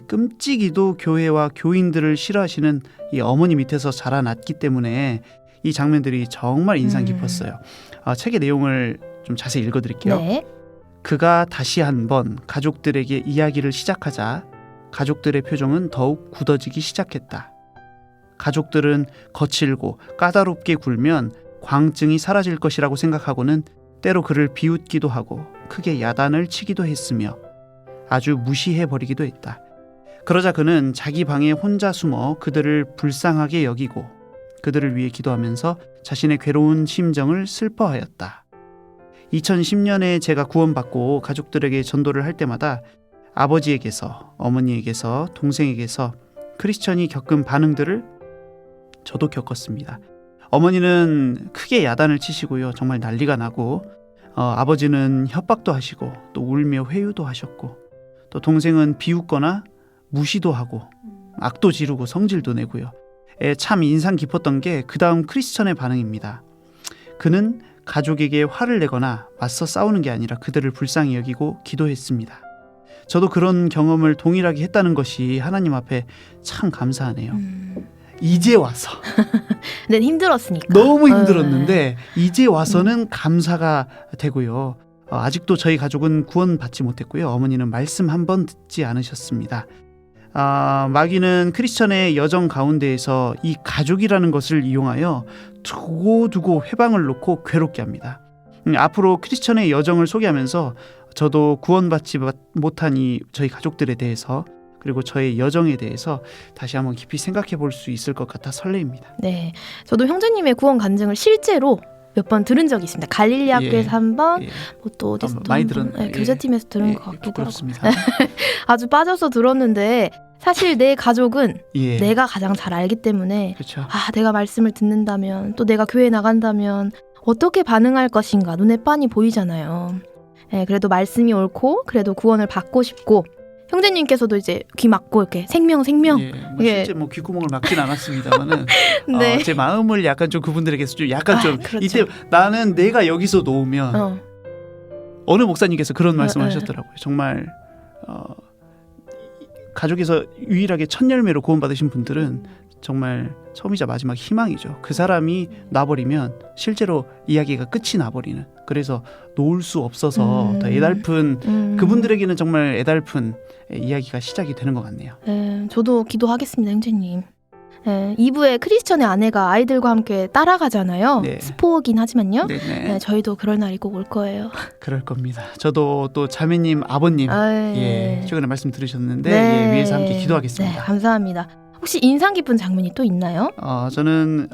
끔찍이도 교회와 교인들을 싫어하시는 이 어머니 밑에서 자라났기 때문에 이 장면들이 정말 인상 깊었어요. 책의 내용을 좀 자세히 읽어드릴게요. 네. 그가 다시 한번 가족들에게 이야기를 시작하자 가족들의 표정은 더욱 굳어지기 시작했다. 가족들은 거칠고 까다롭게 굴면 광증이 사라질 것이라고 생각하고는 때로 그를 비웃기도 하고 크게 야단을 치기도 했으며 아주 무시해버리기도 했다. 그러자 그는 자기 방에 혼자 숨어 그들을 불쌍하게 여기고 그들을 위해 기도하면서 자신의 괴로운 심정을 슬퍼하였다. 2010년에 제가 구원받고 가족들에게 전도를 할 때마다 아버지에게서, 어머니에게서, 동생에게서 크리스천이 겪은 반응들을 저도 겪었습니다. 어머니는 크게 야단을 치시고요. 정말 난리가 나고 아버지는 협박도 하시고 또 울며 회유도 하셨고 또 동생은 비웃거나 무시도 하고 악도 지르고 성질도 내고요. 참 인상 깊었던 게 그 다음 크리스천의 반응입니다. 그는 가족에게 화를 내거나 맞서 싸우는 게 아니라 그들을 불쌍히 여기고 기도했습니다. 저도 그런 경험을 동일하게 했다는 것이 하나님 앞에 참 감사하네요. 이제 와서 네, 힘들었으니까. 너무 힘들었는데 이제 와서는 감사가 되고요. 아직도 저희 가족은 구원받지 못했고요. 어머니는 말씀 한 번 듣지 않으셨습니다. 마귀는 크리스천의 여정 가운데에서 이 가족이라는 것을 이용하여 두고두고 회방을 놓고 괴롭게 합니다. 앞으로 크리스천의 여정을 소개하면서 저도 구원받지 못한 저희 가족들에 대해서 그리고 저의 여정에 대해서 다시 한번 깊이 생각해 볼 수 있을 것 같아 설레입니다. 네, 저도 형제님의 구원 간증을 실제로 몇 번 들은 적이 있습니다. 갈릴리 학교에서 한 번, 또 어디서 또 많이 한 번, 들은 교제팀에서 들은 것 같기도 하고 그렇습니다. 아주 빠져서 들었는데 사실 내 가족은 내가 가장 잘 알기 때문에 그렇죠. 내가 말씀을 듣는다면 또 내가 교회에 나간다면 어떻게 반응할 것인가 눈에 빤히 보이잖아요. 그래도 말씀이 옳고 그래도 구원을 받고 싶고 형제님께서도 이제 귀 막고 이렇게 생명 실제 귓구멍을 막진 않았습니다만은 네. 제 마음을 약간 좀 그분들에게서 좀 약간 좀 그렇죠. 이때 나는 내가 여기서 놓으면 어느 목사님께서 그런 말씀을 하셨더라고요. 정말 가족에서 유일하게 첫 열매로 구원받으신 분들은 정말 처음이자 마지막 희망이죠. 그 사람이 놔버리면 실제로 이야기가 끝이 나버리는, 그래서 놓을 수 없어서 더 애달픈 그분들에게는 정말 애달픈 이야기가 시작이 되는 것 같네요. 저도 기도하겠습니다, 형제님. 2부에 크리스천의 아내가 아이들과 함께 따라가잖아요. 네. 스포긴 하지만요. 네네. 저희도 그럴 날이 꼭 올 거예요. 그럴 겁니다. 저도 또 자매님, 아버님 최근에 말씀 들으셨는데 위해서 함께 기도하겠습니다. 네, 감사합니다. 혹시 인상 깊은 장면이 또 있나요? 저는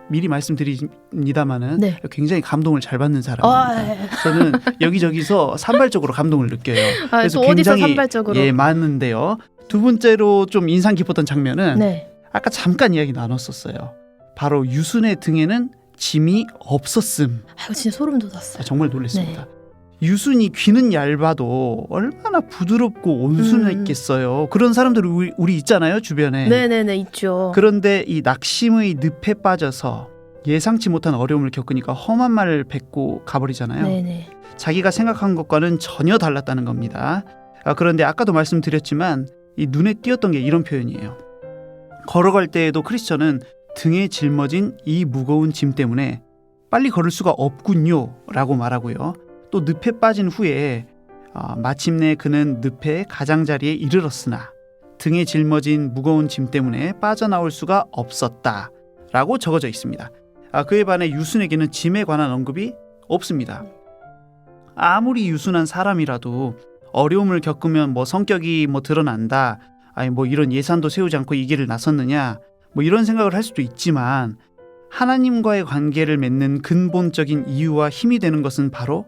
미리 말씀드립니다마는 굉장히 감동을 잘 받는 사람입니다. 저는 여기저기서 산발적으로 감동을 느껴요. 그래서 또 어디서 굉장히 산발적으로? 많은데요. 두 번째로 좀 인상 깊었던 장면은 아까 잠깐 이야기 나눴었어요. 바로 유순의 등에는 짐이 없었음. 이거 진짜 소름 돋았어요. 정말 놀랐습니다. 유순이 귀는 얇아도 얼마나 부드럽고 온순했겠어요. 그런 사람들 우리 있잖아요, 주변에. 네네네, 있죠. 그런데 이 낙심의 늪에 빠져서 예상치 못한 어려움을 겪으니까 험한 말을 뱉고 가버리잖아요. 네네. 자기가 생각한 것과는 전혀 달랐다는 겁니다. 그런데 아까도 말씀드렸지만 이 눈에 띄었던 게 이런 표현이에요. 걸어갈 때에도 크리스천은 등에 짊어진 이 무거운 짐 때문에 빨리 걸을 수가 없군요 라고 말하고요. 또 늪에 빠진 후에 마침내 그는 늪의 가장자리에 이르렀으나 등에 짊어진 무거운 짐 때문에 빠져나올 수가 없었다 라고 적어져 있습니다. 그에 반해 유순에게는 짐에 관한 언급이 없습니다. 아무리 유순한 사람이라도 어려움을 겪으면 성격이 드러난다, 이런 예산도 세우지 않고 이 길을 나섰느냐, 이런 생각을 할 수도 있지만 하나님과의 관계를 맺는 근본적인 이유와 힘이 되는 것은 바로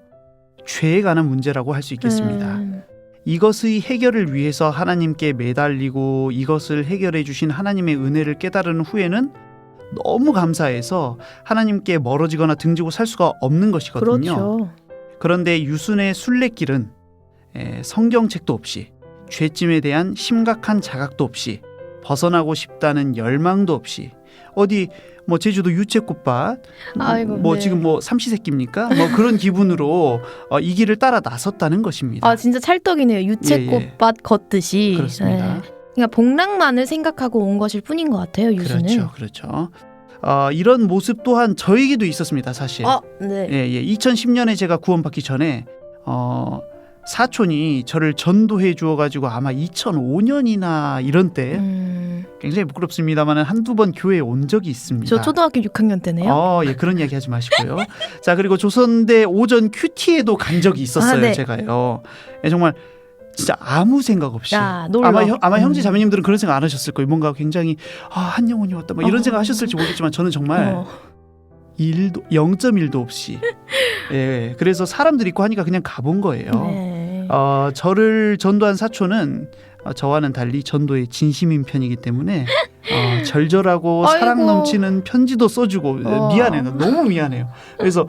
죄에 관한 문제라고 할 수 있겠습니다. 이것의 해결을 위해서 하나님께 매달리고 이것을 해결해 주신 하나님의 은혜를 깨달은 후에는 너무 감사해서 하나님께 멀어지거나 등지고 살 수가 없는 것이거든요. 그렇죠. 그런데 유순의 순례길은 성경책도 없이, 죄짐에 대한 심각한 자각도 없이, 벗어나고 싶다는 열망도 없이, 어디 뭐 제주도 유채꽃밭 아이고, 뭐 네. 지금 뭐 삼시세끼입니까? 뭐 그런 기분으로 이 길을 따라 나섰다는 것입니다. 아 진짜 찰떡이네요. 유채꽃밭 걷듯이. 그렇습니다. 네. 그러니까 복락만을 생각하고 온 것일 뿐인 것 같아요. 유수는. 그렇죠. 이런 모습 또한 저에게도 있었습니다, 사실. 네. 예. 2010년에 제가 구원받기 전에 사촌이 저를 전도해 주어가지고 아마 2005년이나 이런 때 굉장히 부끄럽습니다만 한두 번 교회에 온 적이 있습니다. 저 초등학교 6학년 때네요. 예, 그런 이야기 하지 마시고요. 자, 그리고 조선대 오전 큐티에도 간 적이 있었어요, 네. 제가요. 예, 정말 진짜 아무 생각 없이. 야, 놀러. 아마 형제 자매님들은 그런 생각 안 하셨을 거예요. 뭔가 굉장히 한 영혼이 왔다, 뭐 이런 생각 하셨을지 모르겠지만 저는 정말 0.1도 없이. 예, 그래서 사람들 있고 하니까 그냥 가본 거예요. 네. 저를 전도한 사촌은 저와는 달리 전도에 진심인 편이기 때문에 절절하고 사랑 아이고. 넘치는 편지도 써주고 미안해요. 너무 미안해요. 그래서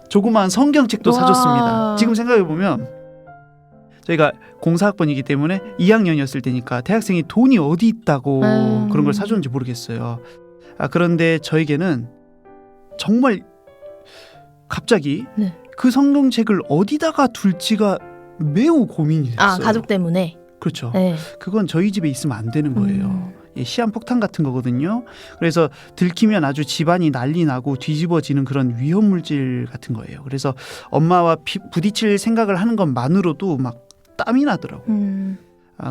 조그마한 성경책도 와. 사줬습니다. 지금 생각해 보면 저희가 공사학번이기 때문에 2학년이었을 때니까 대학생이 돈이 어디 있다고 그런 걸 사줬는지 모르겠어요. 그런데 저에게는 정말 갑자기 네. 그 성경책을 어디다가 둘지가 매우 고민이 됐어요. 가족 때문에. 그렇죠. 네. 그건 저희 집에 있으면 안 되는 거예요. 시한폭탄 같은 거거든요. 그래서 들키면 아주 집안이 난리 나고 뒤집어지는 그런 위험물질 같은 거예요. 그래서 엄마와 부딪힐 생각을 하는 것만으로도 막 땀이 나더라고요.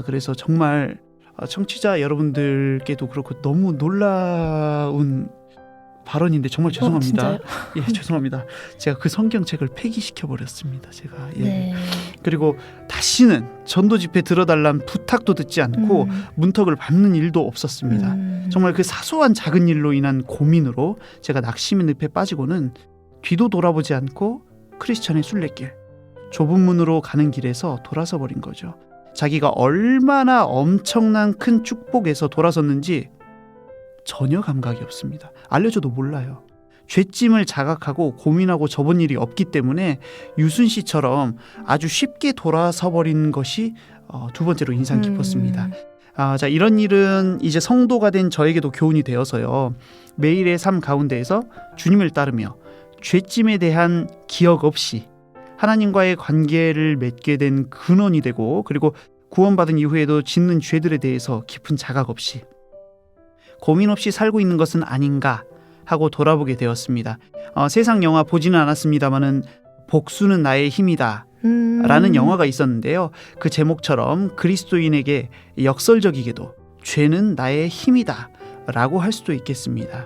그래서 정말 청취자 여러분들께도 그렇고 너무 놀라운 발언인데 정말 죄송합니다. 예, 죄송합니다. 제가 그 성경책을 폐기시켜 버렸습니다. 제가. 예. 네. 그리고 다시는 전도 집회 들어달란 부탁도 듣지 않고 문턱을 밟는 일도 없었습니다. 정말 그 사소한 작은 일로 인한 고민으로 제가 낙심의 늪에 빠지고는 뒤도 돌아보지 않고 크리스천의 순례길, 좁은 문으로 가는 길에서 돌아서 버린 거죠. 자기가 얼마나 엄청난 큰 축복에서 돌아섰는지 전혀 감각이 없습니다. 알려줘도 몰라요. 죄짐을 자각하고 고민하고 접은 일이 없기 때문에 유순 씨처럼 아주 쉽게 돌아서 버린 것이 두 번째로 인상 깊었습니다. 자, 이런 일은 이제 성도가 된 저에게도 교훈이 되어서요. 매일의 삶 가운데에서 주님을 따르며 죄짐에 대한 기억 없이 하나님과의 관계를 맺게 된 근원이 되고, 그리고 구원받은 이후에도 짓는 죄들에 대해서 깊은 자각 없이 고민 없이 살고 있는 것은 아닌가 하고 돌아보게 되었습니다. 세상 영화 보지는 않았습니다마는 복수는 나의 힘이다 라는 영화가 있었는데요. 그 제목처럼 그리스도인에게 역설적이게도 죄는 나의 힘이다 라고 할 수도 있겠습니다.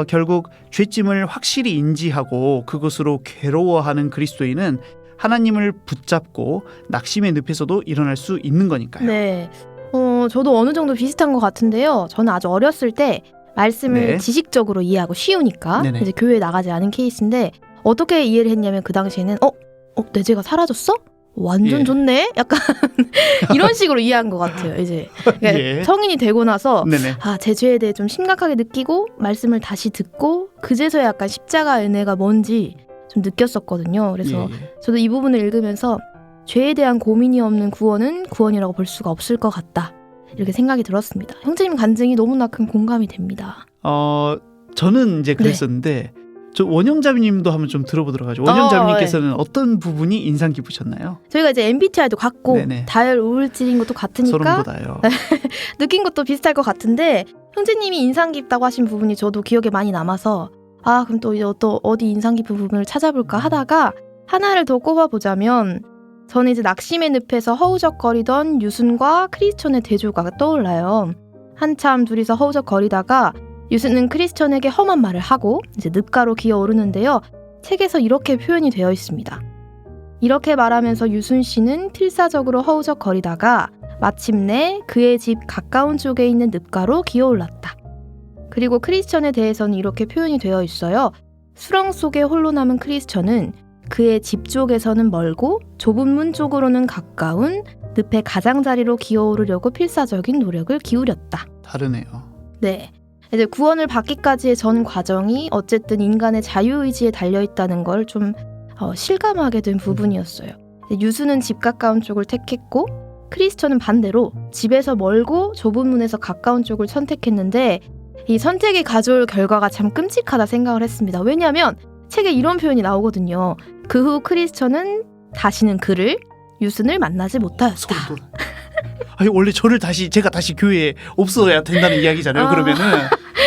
결국 죄짐을 확실히 인지하고 그것으로 괴로워하는 그리스도인은 하나님을 붙잡고 낙심의 늪에서도 일어날 수 있는 거니까요. 네. 저도 어느 정도 비슷한 것 같은데요. 저는 아주 어렸을 때 말씀을 네. 지식적으로 이해하고 쉬우니까 네네. 이제 교회에 나가지 않은 케이스인데 어떻게 이해를 했냐면 그 당시에는 내 죄가 사라졌어? 완전 예. 좋네? 약간 이런 식으로 이해한 것 같아요. 이제 그러니까 예. 성인이 되고 나서 네네. 제 죄에 대해 좀 심각하게 느끼고 말씀을 다시 듣고 그제서야 약간 십자가 은혜가 뭔지 좀 느꼈었거든요. 그래서 예. 저도 이 부분을 읽으면서 죄에 대한 고민이 없는 구원은 구원이라고 볼 수가 없을 것 같다. 이렇게 생각이 들었습니다. 형제님 간증이 너무나 큰 공감이 됩니다. 저는 이제 그랬었는데 저 원영자비님도 한번 좀 들어보도록 하죠. 원영자비님께서는 어떤 부분이 인상 깊으셨나요? 저희가 이제 MBTI도 같고 네네. 다혈 우울질인 것도 같으니까 소름 돋아요. 느낀 것도 비슷할 것 같은데 형제님이 인상 깊다고 하신 부분이 저도 기억에 많이 남아서 그럼 또 이제 어디 인상 깊은 부분을 찾아볼까 하다가 하나를 더 꼽아보자면 저는 이제 낙심의 늪에서 허우적거리던 유순과 크리스천의 대조가 떠올라요. 한참 둘이서 허우적거리다가 유순은 크리스천에게 험한 말을 하고 이제 늪가로 기어오르는데요. 책에서 이렇게 표현이 되어 있습니다. 이렇게 말하면서 유순 씨는 필사적으로 허우적거리다가 마침내 그의 집 가까운 쪽에 있는 늪가로 기어올랐다. 그리고 크리스천에 대해서는 이렇게 표현이 되어 있어요. 수렁 속에 홀로 남은 크리스천은 그의 집 쪽에서는 멀고 좁은 문 쪽으로는 가까운 늪의 가장자리로 기어오르려고 필사적인 노력을 기울였다. 다르네요. 네. 이제 구원을 받기까지의 전 과정이 어쨌든 인간의 자유의지에 달려있다는 걸 좀 실감하게 된 부분이었어요. 유수는 집 가까운 쪽을 택했고 크리스천은 반대로 집에서 멀고 좁은 문에서 가까운 쪽을 선택했는데 이 선택이 가져올 결과가 참 끔찍하다 생각을 했습니다. 왜냐하면 책에 이런 표현이 나오거든요. 그 후 크리스천은 다시는 그를 유순을 만나지 못하였다. 소름 돋아. 아니 원래 제가 다시 교회에 없어야 된다는 이야기잖아요. 그러면은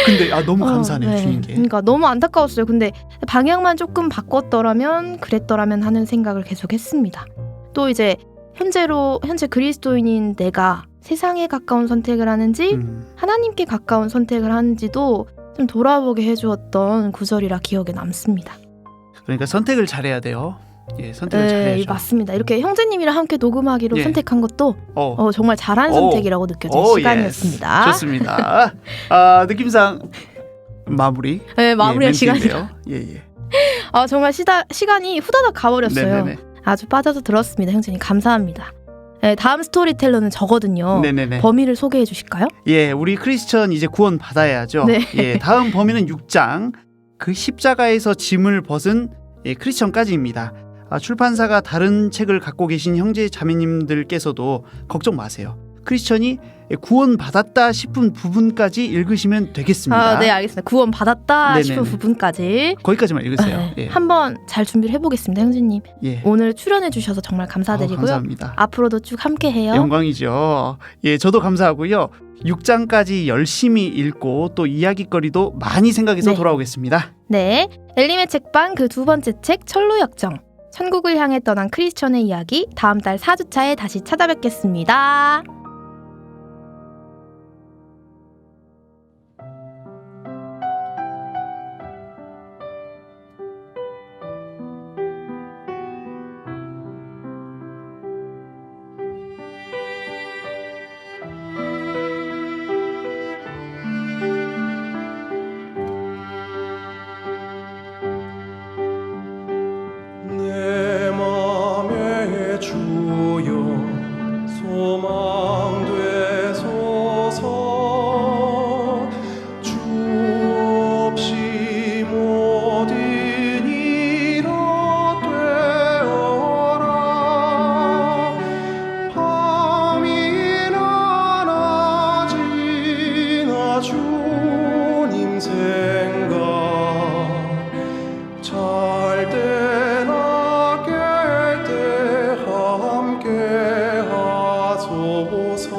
근데 너무 감사하네요. 네. 주님께. 그러니까 너무 안타까웠어요. 근데 방향만 조금 바꿨더라면 그랬더라면 하는 생각을 계속했습니다. 또 이제 현재 그리스도인인 내가 세상에 가까운 선택을 하는지 하나님께 가까운 선택을 하는지도 좀 돌아보게 해주었던 구절이라 기억에 남습니다. 그러니까 선택을 잘해야 돼요. 예, 선택을 잘해야죠. 맞습니다. 이렇게 형제님이랑 함께 녹음하기로 예. 선택한 것도 정말 잘한 오. 선택이라고 느껴진 시간이었습니다. 예스. 좋습니다. 느낌상 마무리. 네, 마무리할 예, 시간이요. 예. 정말 시간이 후다닥 가버렸어요. 네네네. 아주 빠져서 들었습니다. 형제님 감사합니다. 네, 다음 스토리텔러는 저거든요. 네네네. 범위를 소개해 주실까요? 예, 우리 크리스천 이제 구원 받아야죠. 네. 예, 다음 범위는 6장 그 십자가에서 짐을 벗은 크리스천까지입니다. 출판사가 다른 책을 갖고 계신 형제 자매님들께서도 걱정 마세요. 크리스천이 구원 받았다 싶은 부분까지 읽으시면 되겠습니다. 네, 알겠습니다. 구원 받았다 네네네. 싶은 부분까지 거기까지만 읽으세요. 네, 예. 한번 잘 준비를 해보겠습니다, 형제님. 예. 오늘 출연해 주셔서 정말 감사드리고요. 감사합니다. 앞으로도 쭉 함께해요. 영광이죠. 예, 저도 감사하고요. 6장까지 열심히 읽고 또 이야기거리도 많이 생각해서 네. 돌아오겠습니다. 네, 엘림의 책방 그 두 번째 책 천루역정. 천국을 향해 떠난 크리스천의 이야기 다음 달 4주차에 다시 찾아뵙겠습니다. 내 맘에 주여 소망 되소서 주 없이 모든 일어 되어라 밤이나 낮이나 주님 생각 잘 때나 깰 때 함께 하소서.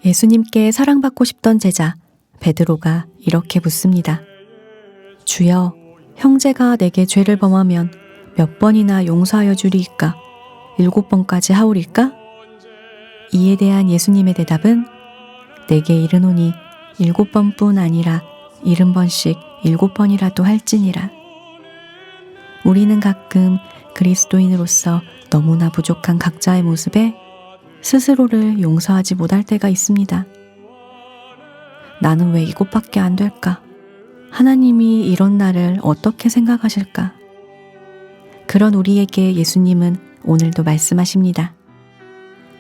예수님께 사랑받고 싶던 제자 베드로가 이렇게 묻습니다. 주여, 형제가 내게 죄를 범하면 몇 번이나 용서하여 주리이까? 7번까지 하오리까? 이에 대한 예수님의 대답은 내게 이르노니 7번뿐 아니라 70번씩 7번이라도 할지니라. 우리는 가끔 그리스도인으로서 너무나 부족한 각자의 모습에 스스로를 용서하지 못할 때가 있습니다. 나는 왜 이것밖에 안 될까? 하나님이 이런 나를 어떻게 생각하실까? 그런 우리에게 예수님은 오늘도 말씀하십니다.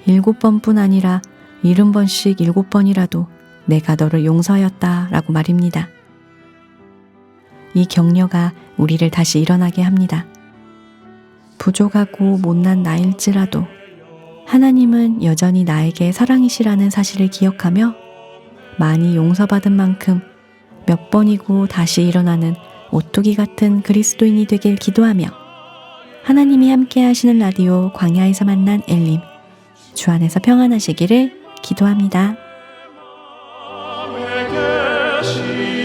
7번뿐 아니라 70번씩 7번이라도 내가 너를 용서하였다 라고 말입니다. 이 격려가 우리를 다시 일어나게 합니다. 부족하고 못난 나일지라도 하나님은 여전히 나에게 사랑이시라는 사실을 기억하며 많이 용서받은 만큼 몇 번이고 다시 일어나는 오뚜기 같은 그리스도인이 되길 기도하며 하나님이 함께 하시는 라디오 광야에서 만난 엘림, 주 안에서 평안하시기를 기도합니다. 밤에 계시